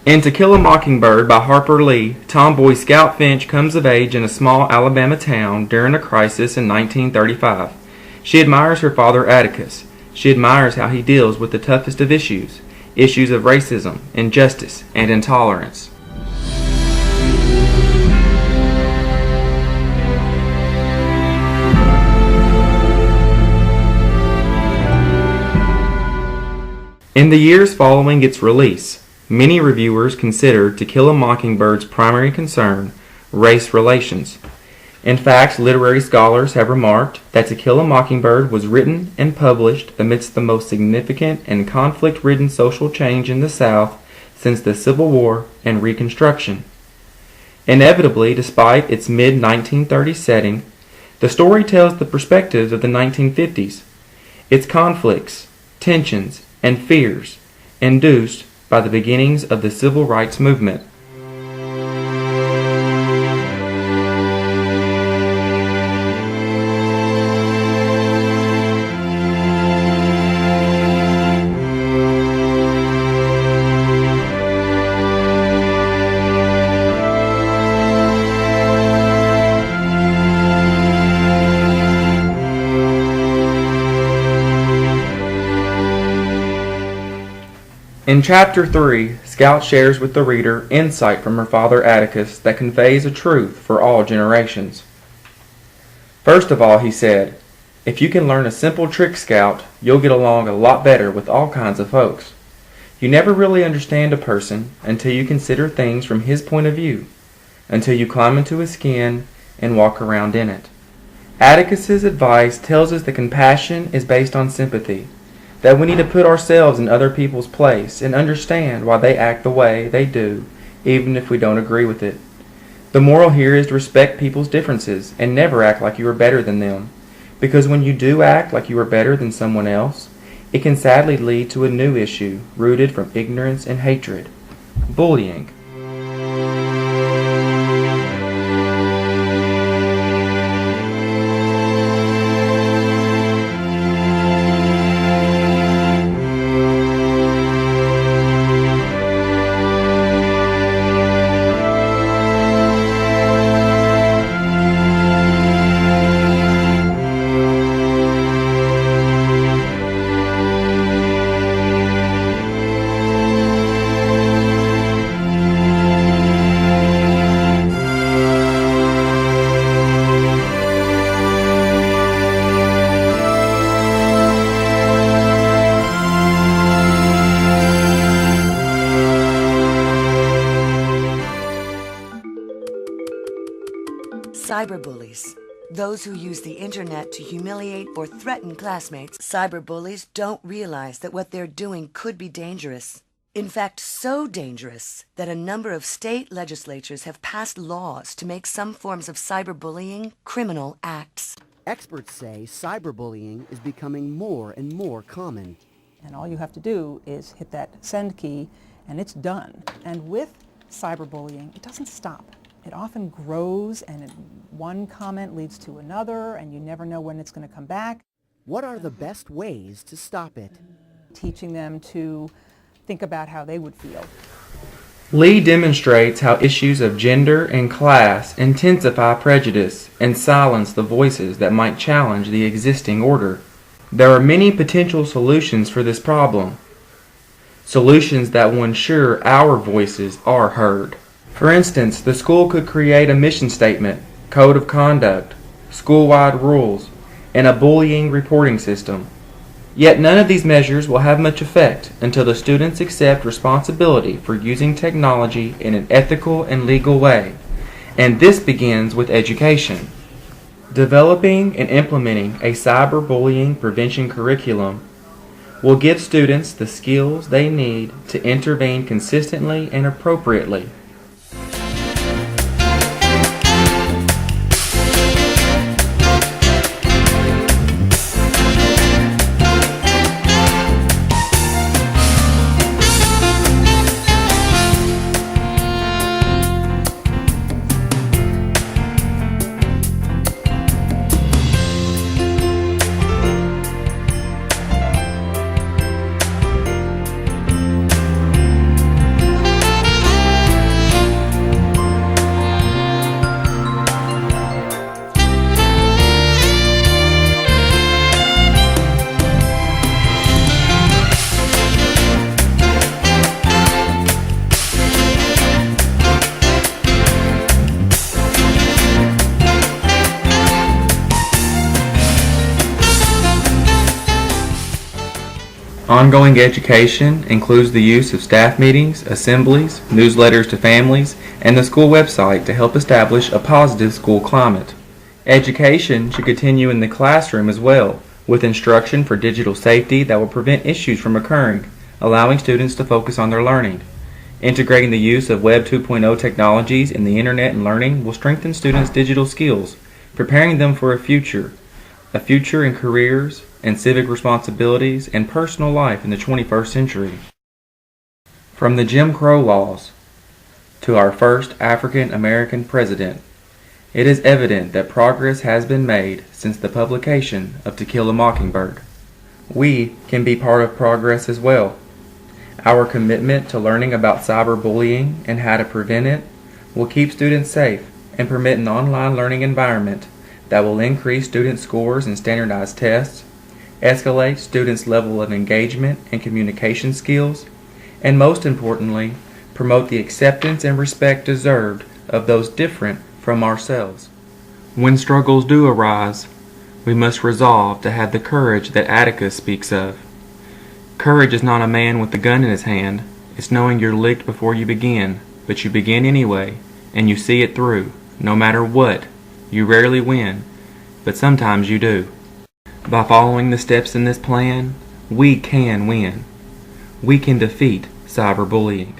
In To Kill a Mockingbird by Harper Lee, tomboy Scout Finch comes of age in a small Alabama town during a crisis in 1935. She admires her father Atticus. She admires how he deals with the toughest of issues of racism, injustice, and intolerance. In the years following its release, many reviewers considered To Kill a Mockingbird's primary concern race relations. In fact, literary scholars have remarked that To Kill a Mockingbird was written and published amidst the most significant and conflict-ridden social change in the South since the Civil War and Reconstruction. Inevitably, despite its mid-1930s setting, the story tells the perspectives of the 1950s, its conflicts, tensions, and fears induced by the beginnings of the civil rights movement. In Chapter 3, Scout shares with the reader insight from her father Atticus that conveys a truth for all generations. First of all, he said, "If you can learn a simple trick, Scout, you'll get along a lot better with all kinds of folks. You never really understand a person until you consider things from his point of view, until you climb into his skin and walk around in it." Atticus's advice tells us that compassion is based on sympathy, that we need to put ourselves in other people's place and understand why they act the way they do, even if we don't agree with it. The moral here is to respect people's differences and never act like you are better than them, because when you do act like you are better than someone else, it can sadly lead to a new issue rooted from ignorance and hatred: bullying. Cyberbullies. Those who use the internet to humiliate or threaten classmates. Cyberbullies don't realize that what they're doing could be dangerous. In fact, so dangerous that a number of state legislatures have passed laws to make some forms of cyberbullying criminal acts. Experts say cyberbullying is becoming more and more common. And all you have to do is hit that send key and it's done. And with cyberbullying, it doesn't stop. It often grows, and one comment leads to another, and you never know when it's going to come back. What are the best ways to stop it? Teaching them to think about how they would feel. Lee demonstrates how issues of gender and class intensify prejudice and silence the voices that might challenge the existing order. There are many potential solutions for this problem. Solutions that will ensure our voices are heard. For instance, the school could create a mission statement, code of conduct, school-wide rules, and a bullying reporting system. Yet none of these measures will have much effect until the students accept responsibility for using technology in an ethical and legal way, and this begins with education. Developing and implementing a cyberbullying prevention curriculum will give students the skills they need to intervene consistently and appropriately. Ongoing education includes the use of staff meetings, assemblies, newsletters to families, and the school website to help establish a positive school climate. Education should continue in the classroom as well, with instruction for digital safety that will prevent issues from occurring, allowing students to focus on their learning. Integrating the use of Web 2.0 technologies in the internet and learning will strengthen students' digital skills, preparing them for a future in careers and civic responsibilities and personal life in the 21st century. From the Jim Crow laws to our first African American president, it is evident that progress has been made since the publication of To Kill a Mockingbird. We can be part of progress as well. Our commitment to learning about cyberbullying and how to prevent it will keep students safe and permit an online learning environment that will increase student scores in standardized tests, escalate students' level of engagement and communication skills, and most importantly, promote the acceptance and respect deserved of those different from ourselves. When struggles do arise, we must resolve to have the courage that Atticus speaks of. Courage is not a man with a gun in his hand. It's knowing you're licked before you begin, but you begin anyway, and you see it through, no matter what. You rarely win, but sometimes you do. By following the steps in this plan, we can win. We can defeat cyberbullying.